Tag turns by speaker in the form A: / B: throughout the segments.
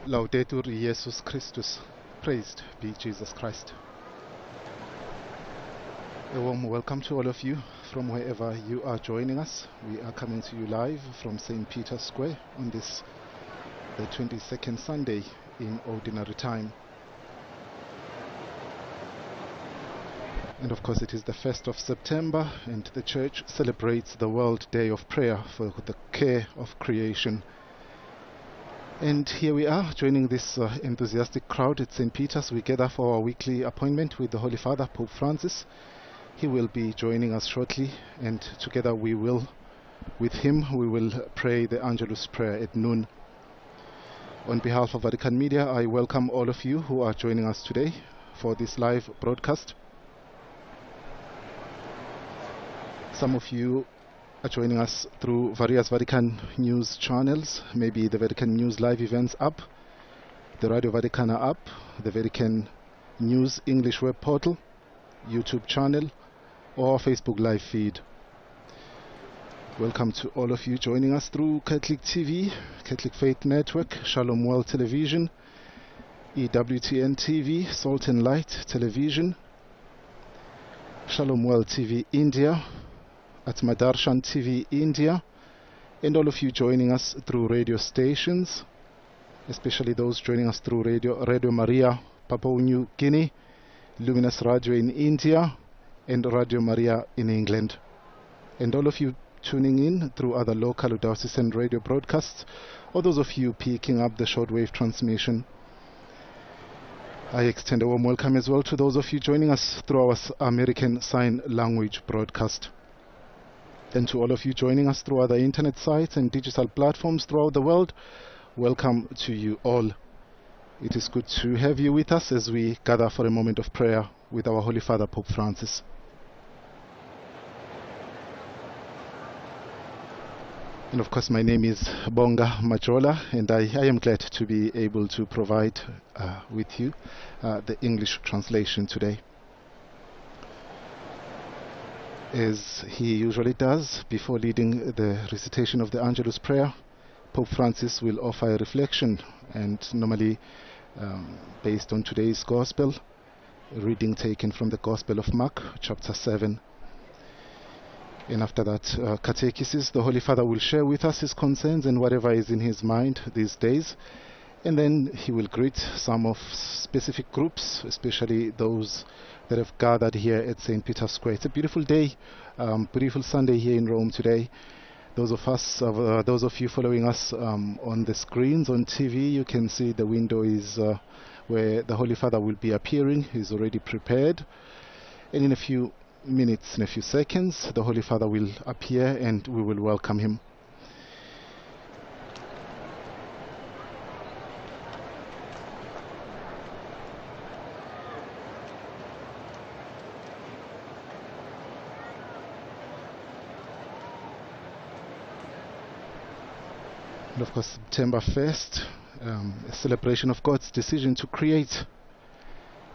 A: Laudetur Jesus Christus. Praised be Jesus Christ. A warm welcome to all of you from wherever you are joining us. We are coming to you live from St. Peter's Square on this, the 22nd Sunday in Ordinary Time. And of course it is the 1st of September and the Church celebrates the World Day of Prayer for the care of creation. And here we are joining this enthusiastic crowd at St. Peter's. We gather for our weekly appointment with the Holy Father, Pope Francis. He will be joining us shortly, and together with him, we will pray the Angelus prayer at noon. On behalf of Vatican Media, I welcome all of you who are joining us today for this live broadcast. Some of you are joining us through various Vatican News channels, maybe the Vatican News Live Events app, the Radio Vaticana app, the Vatican News English web portal, YouTube channel, or Facebook live feed. Welcome to all of you joining us through Catholic TV, Catholic Faith Network, Shalom World Television, EWTN TV, Salt and Light Television, Shalom World TV India, at Madarshan TV India, and all of you joining us through radio stations, especially those joining us through Radio Maria, Papua New Guinea, Luminous Radio in India, and Radio Maria in England. And all of you tuning in through other local diocesan radio broadcasts, or those of you picking up the shortwave transmission. I extend a warm welcome as well to those of you joining us through our American Sign Language broadcast. And to all of you joining us through other internet sites and digital platforms throughout the world, welcome to you all. It is good to have you with us as we gather for a moment of prayer with our Holy Father, Pope Francis. And of course, my name is Bonga Majola, and I am glad to be able to provide with you the English translation today. As he usually does, before leading the recitation of the Angelus prayer, Pope Francis will offer a reflection, and normally based on today's Gospel, a reading taken from the Gospel of Mark, chapter 7. And after that catechesis, the Holy Father will share with us his concerns and whatever is in his mind these days. And then he will greet some of specific groups, especially those that have gathered here at St. Peter's Square. It's a beautiful day, beautiful Sunday here in Rome today. Those of you following us on the screens on TV, you can see the window is where the Holy Father will be appearing. He's already prepared. And in a few minutes, in a few seconds, the Holy Father will appear and we will welcome him. And of course, September 1st, a celebration of God's decision to create.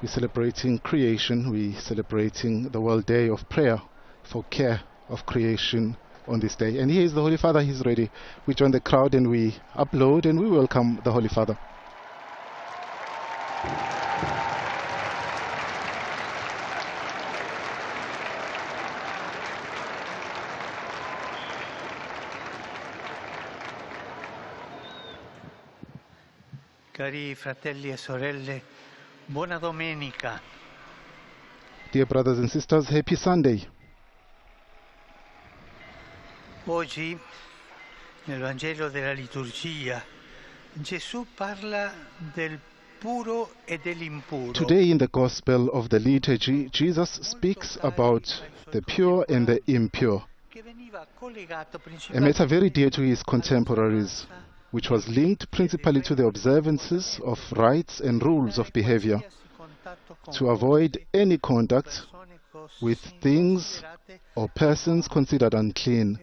A: We're celebrating creation, we're celebrating the World Day of Prayer for care of creation on this day. And here is the Holy Father, he's ready. We join the crowd and we upload and we welcome the Holy Father.
B: Cari fratelli e sorelle, buona domenica.
A: Dear brothers and sisters, happy Sunday.
B: Oggi, nel Vangelo della liturgia, Gesù parla del puro e dell'impuro.
A: Today in the Gospel of the Liturgy, Jesus speaks about the pure and the impure, a matter very dear to his contemporaries, which was linked principally to the observances of rites and rules of behavior, to avoid any contact with things or persons considered unclean.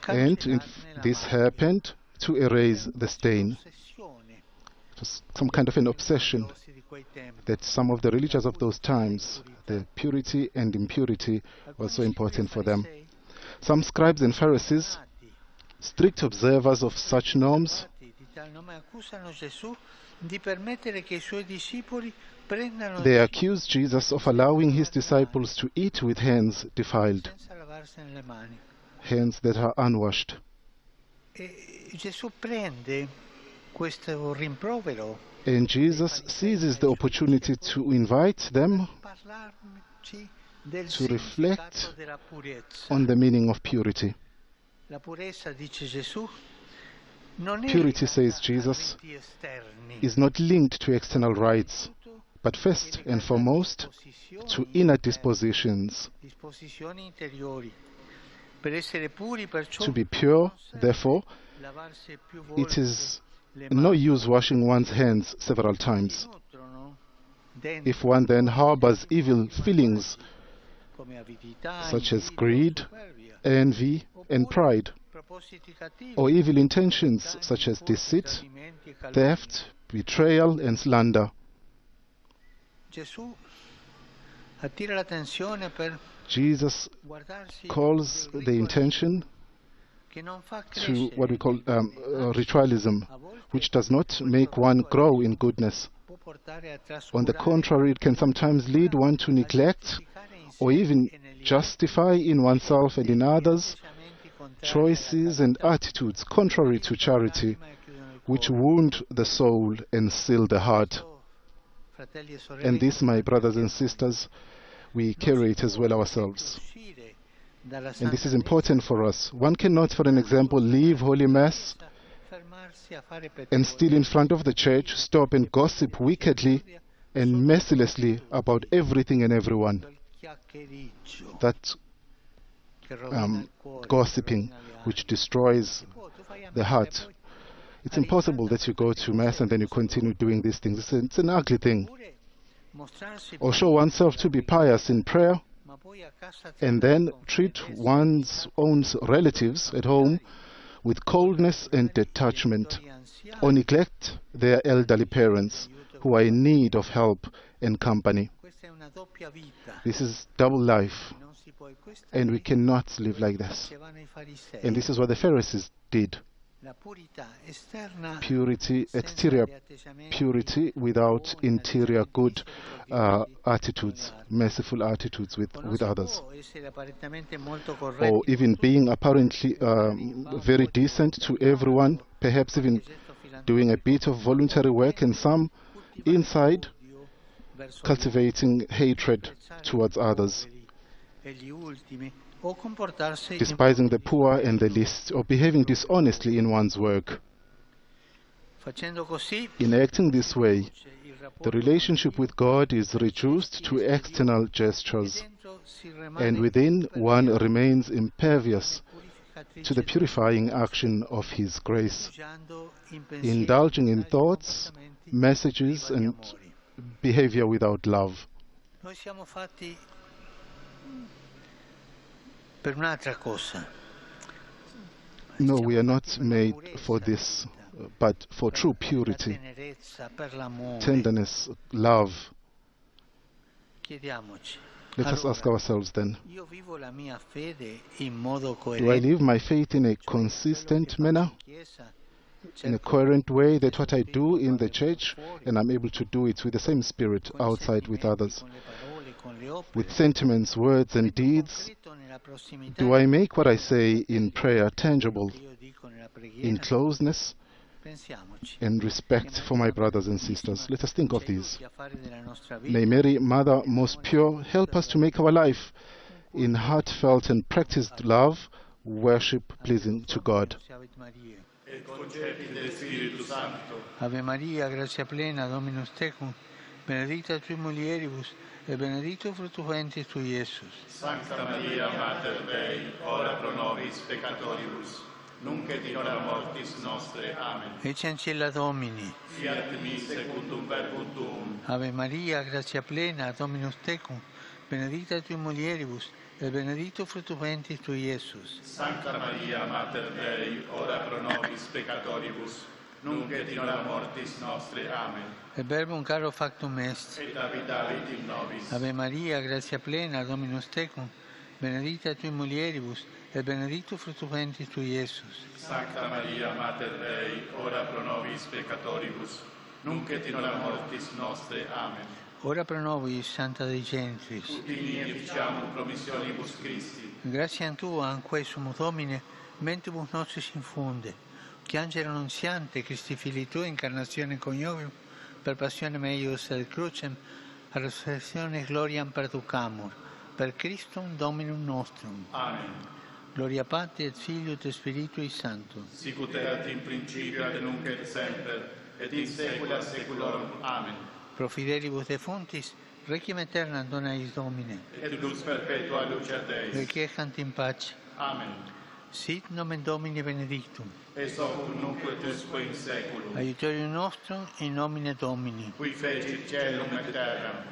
A: And if this happened, to erase the stain. It was some kind of an obsession that some of the religious of those times, the purity and impurity was so important for them. Some scribes and Pharisees, strict observers of such norms, They accuse Jesus of allowing his disciples to eat with hands defiled, hands that are unwashed. And Jesus seizes the opportunity to invite them to reflect on the meaning of purity. Purity, says Jesus, is not linked to external rites, but first and foremost to inner dispositions. To be pure, therefore, it is no use washing one's hands several times. If one then harbors evil feelings such as greed, envy, and pride, or evil intentions such as deceit, theft, betrayal, and slander, Jesus calls the intention to what we call ritualism, which does not make one grow in goodness. On the contrary, it can sometimes lead one to neglect or even justify in oneself and in others choices and attitudes contrary to charity, which wound the soul and seal the heart. And this, my brothers and sisters, we carry it as well ourselves. And this is important for us. One cannot, for an example, leave Holy Mass and still in front of the church stop and gossip wickedly and mercilessly about everything and everyone. That gossiping which destroys the heart. It's impossible that you go to Mass and then you continue doing these things. It's an ugly thing. Or show oneself to be pious in prayer and then treat one's own relatives at home with coldness and detachment, or neglect their elderly parents who are in need of help and company. This is double life, and we cannot live like this. And this is what the Pharisees did. Purity, exterior purity without interior good attitudes, merciful attitudes with others. Or even being apparently very decent to everyone, perhaps even doing a bit of voluntary work, and some inside cultivating hatred towards others, despising the poor and the least, or behaving dishonestly in one's work. In acting this way, the relationship with God is reduced to external gestures, and within one remains impervious to the purifying action of His grace, indulging in thoughts, messages, and behavior without love. No, we are not made for this, but for true purity, tenderness, love. Let us ask ourselves then, do I live my faith in a consistent manner, in a coherent way, that what I do in the church, and I'm able to do it with the same spirit outside with others, with sentiments, words, and deeds? Do I make what I say in prayer tangible, in closeness and respect for my brothers and sisters? Let us think of these. May Mary, Mother most pure, help us to make our life in heartfelt and practiced love, worship pleasing to God.
B: Ave Maria, gratia plena, Dominus tecum, benedicta tui mulieribus, et benedictus fructus ventris tui, Iesus.
C: Sancta Maria, Mater Dei, ora pro nobis peccatoribus, nunc et in hora mortis nostre. Amen.
B: Ecce ancilla Domini.
C: Fiat mi secundum verbum tuum.
B: Ave Maria, gratia plena, Dominus tecum, benedicta tui mulieribus, et benedictus fructus ventris tui, Iesus.
C: Sancta Maria, Mater Dei, ora pro nobis peccatoribus, nunc et in hora mortis nostre. Amen.
B: Et verbum caro factum est.
C: Et habitavit in nobis.
B: Ave Maria, gratia plena, Dominus tecum, benedicta tui mulieribus, et benedictus fructus ventris tui, Iesus.
C: Sancta Maria, Mater Dei, ora pro nobis peccatoribus, nunc et in hora mortis nostre. Amen.
B: Ora pro nobis, Santa Dei Gentris.
C: Utili et ficiamur promissionibus Christi.
B: Gratiam Tua, anque sumus Domine, mentibus nostris infunde, che angelo annunziante, Christi Fili Tui, incarnazione coniovium, per passione meius et crucem, a resurrectione gloriam perducamur, per Christum Dominum nostrum.
C: Amen.
B: Gloria Patri et Filio et Spiritui Sancto.
C: Sicut erat in principio et nunc et semper, et in saecula saeculorum. Amen.
B: Pro fidelibus defuntis, requiem aeternam dona eis Domine.
C: Et lux perpetua lucet Deis.
B: Requiescant in pace.
C: Amen.
B: Sit nomen Domini benedictum.
C: Et hoc nunc et usque in saeculum.
B: Aiutorium nostrum in nomine Domini.
C: Qui fecit caelum et terram.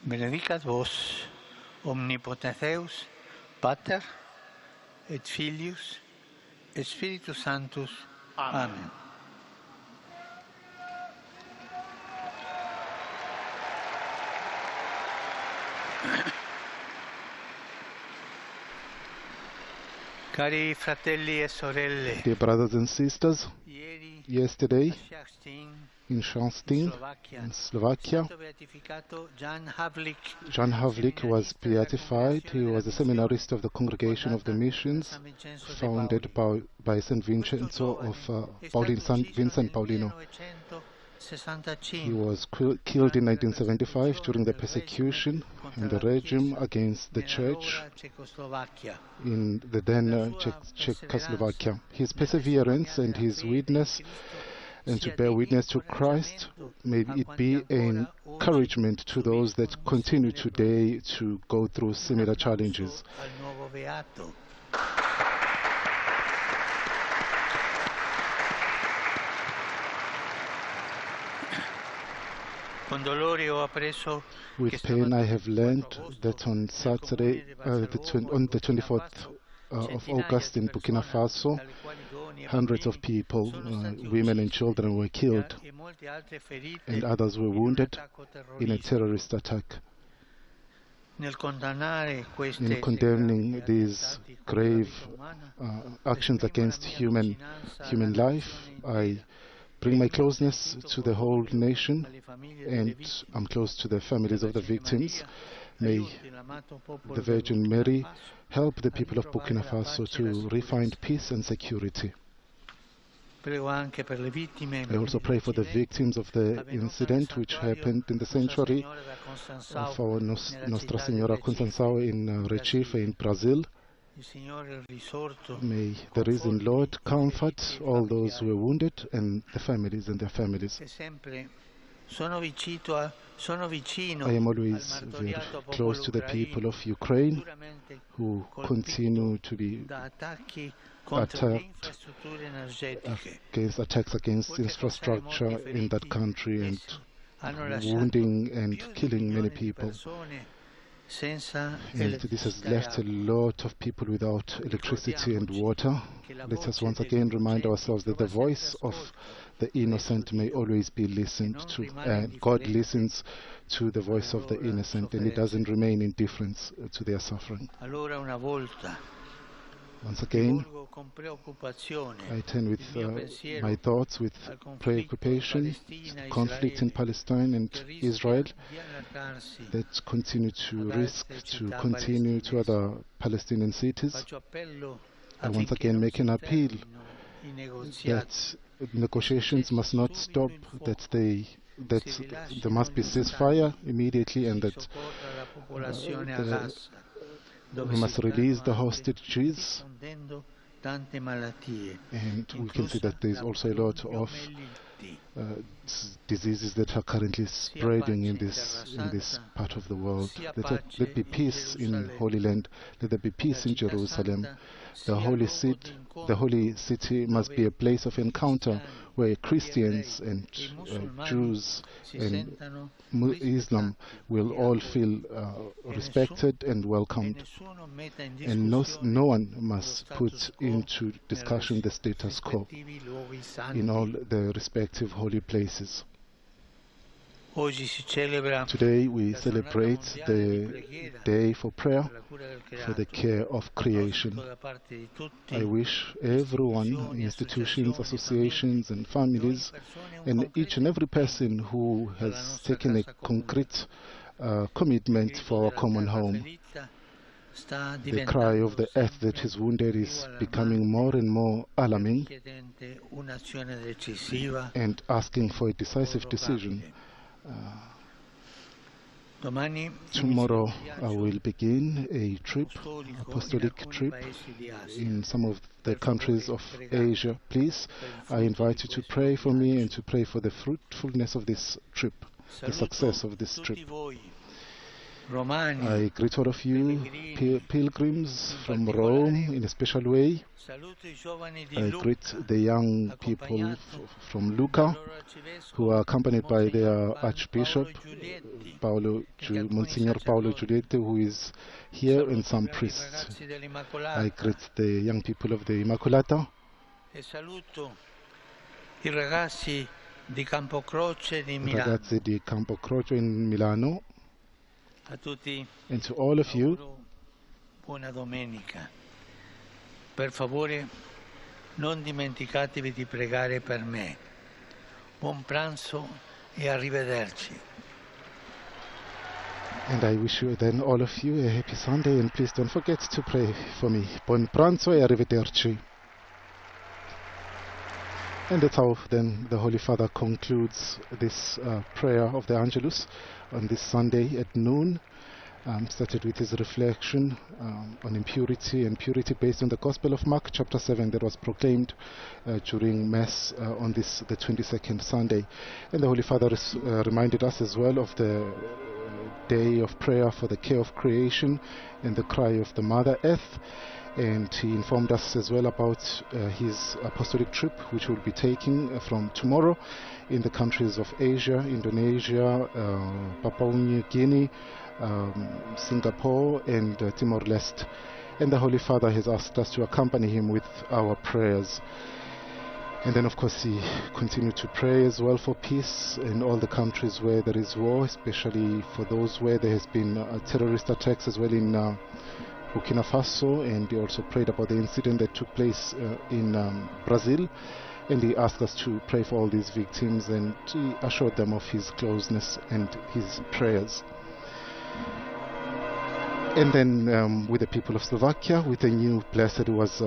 B: Benedicat vos, omnipotens Deus, Pater, et Filius, et Spiritus Sanctus.
C: Amen.
B: Amen. Cari fratelli e sorelle,
A: Dear brothers and sisters,
B: ieri
A: yesterday
B: a Schachtyn,
A: in Schachtyn, in Slovakia,
B: stato beatificato Jan Havlik,
A: Jan Havlik was beatified. He was a seminarist of the Congregation of the Missions, founded by St. Vincenzo of San Vincent Paulino. He was killed in 1975 during the persecution in the regime against the church in the then Czechoslovakia. His perseverance and his witness and to bear witness to Christ, may it be an encouragement to those that continue today to go through similar challenges. With pain I have learned that on Saturday, on the 24th of August in Burkina Faso, hundreds of people, women and children, were killed, and others were wounded in a terrorist attack. In condemning these grave actions against human life, I bring my closeness to the whole nation, and I'm close to the families of the victims. May the Virgin Mary help the people of Burkina Faso to refind peace and security. I also pray for the victims of the incident which happened in the sanctuary of our Nostra Signora Conceição in Recife in Brazil. May the risen Lord comfort all those who are wounded and the families and their families. I am always very close to the people of Ukraine who continue to be attacked against attacks against infrastructure in that country and wounding and killing many people. And this has left a lot of people without electricity and water. Let us once again remind ourselves that the voice of the innocent may always be listened to, and God listens to the voice of the innocent, and He doesn't remain indifferent to their suffering. Once again, I turn with my thoughts with preoccupation, conflict in Palestine and Israel that continue to risk to continue to other Palestinian cities. I once again make an appeal that negotiations must not stop, that there must be ceasefire immediately, and that we must release the hostages. And we can see that there is also a lot of diseases that are currently spreading in this part of the world. Let there be peace in Holy Land. Let there be peace in Jerusalem. The holy city must be a place of encounter where Christians and Jews and Islam will all feel respected and welcomed. And no one must put into discussion the status quo in all the respective holy places.
B: Oggi si celebra
A: Today we
B: la
A: celebrate
B: giornata mondiale di
A: the
B: preghiera
A: day for prayer
B: per la cura del
A: for the
B: creato.
A: care of creation.
B: Auspico da parte di tutti,
A: I wish everyone,
B: istituzioni,
A: institutions,
B: associazioni,
A: associations and
B: famiglie, di ogni
A: families,
B: persona un
A: and each and
B: concreto
A: every person
B: impegno
A: who
B: per la
A: has
B: nostra
A: taken a
B: casa comune.
A: concrete
B: Il
A: commitment
B: grido
A: for our
B: della
A: common
B: terra
A: home.
B: ferita sta
A: The cry of
B: diventando
A: the earth that
B: sempre
A: is wounded
B: più
A: is becoming
B: allarmante,
A: more and more alarming
B: richiedente un'azione decisiva
A: and asking for a decisive decision.
B: irrevocabile. Domani
A: Tomorrow
B: inizia il
A: I will begin a trip,
B: apostolico in
A: apostolic
B: alcuni
A: trip
B: paesi di Asia.
A: in some of the
B: Per
A: countries
B: favore,
A: of
B: pregate
A: Asia. Please,
B: per il
A: I
B: frutto
A: invite
B: di
A: you to
B: questo
A: pray for me and
B: viaggio.
A: to pray for the fruitfulness of this trip, the
B: Saluto
A: success of this trip.
B: tutti voi, romani,
A: I greet all of you, pilgrims
B: in
A: from
B: particolare
A: Rome in a special way.
B: saluto i giovani di
A: I
B: Lucca,
A: greet the young people from
B: dal
A: Lucca
B: loro
A: who
B: arcivescovo,
A: are accompanied by their
B: Monsignor
A: Archbishop,
B: Paolo Giulietti,
A: Monsignor Paolo Giulietti, who is here, and some
B: Saluto i
A: priests.
B: ragazzi
A: I
B: dell'Immacolata
A: greet the young people of the Immaculata.
B: e saluto i ragazzi di Campocroce di Milano.
A: Ragazzi di Campo Croce in Milano,
B: A tutti
A: and to all of you,
B: auguro buona domenica. Per favore, non dimenticatevi di pregare per me. Buon pranzo e arrivederci.
A: and I wish you then, all of you, a happy Sunday, and please don't forget to pray for me. Buon pranzo e arrivederci. And that's how then the Holy Father concludes this prayer of the Angelus on this Sunday at noon. Started with his reflection on impurity and purity based on the Gospel of Mark chapter 7 that was proclaimed during Mass on this, the 22nd Sunday. And the Holy Father reminded us as well of the day of prayer for the care of creation and the cry of the Mother Earth. And he informed us as well about his apostolic trip, which will be taking from tomorrow in the countries of Asia, Indonesia, Papua New Guinea, Singapore and Timor-Leste. And the Holy Father has asked us to accompany him with our prayers. And then of course he continued to pray as well for peace in all the countries where there is war, especially for those where there has been terrorist attacks as well in Burkina Faso. And he also prayed about the incident that took place in Brazil. And he asked us to pray for all these victims, and he assured them of his closeness and his prayers. And then with the people of Slovakia, with the new blessed who was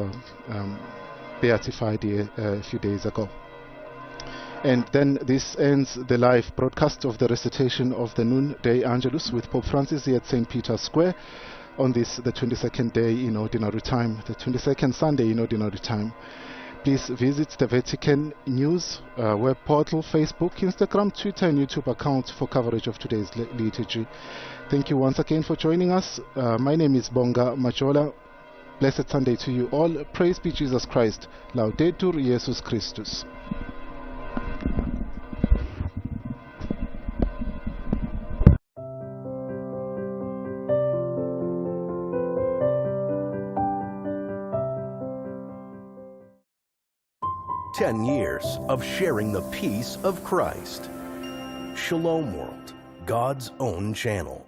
A: beatified a few days ago. And then this ends the live broadcast of the recitation of the noonday Angelus with Pope Francis here at St. Peter's Square on this, the 22nd day in ordinary time, the 22nd Sunday in ordinary time. Please visit the Vatican News web portal, Facebook, Instagram, Twitter and YouTube account for coverage of today's liturgy. Thank you once again for joining us. My name is Bonga Majola. Blessed Sunday to you all. Praise be Jesus Christ. Laudetur Jesus Christus.
D: "10 years of sharing the peace of Christ." Shalom World, God's own channel.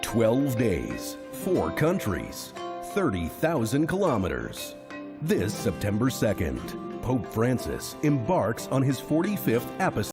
D: 12 days, 4 countries, 30,000 kilometers. This September 2nd, Pope Francis embarks on his 45th apostolic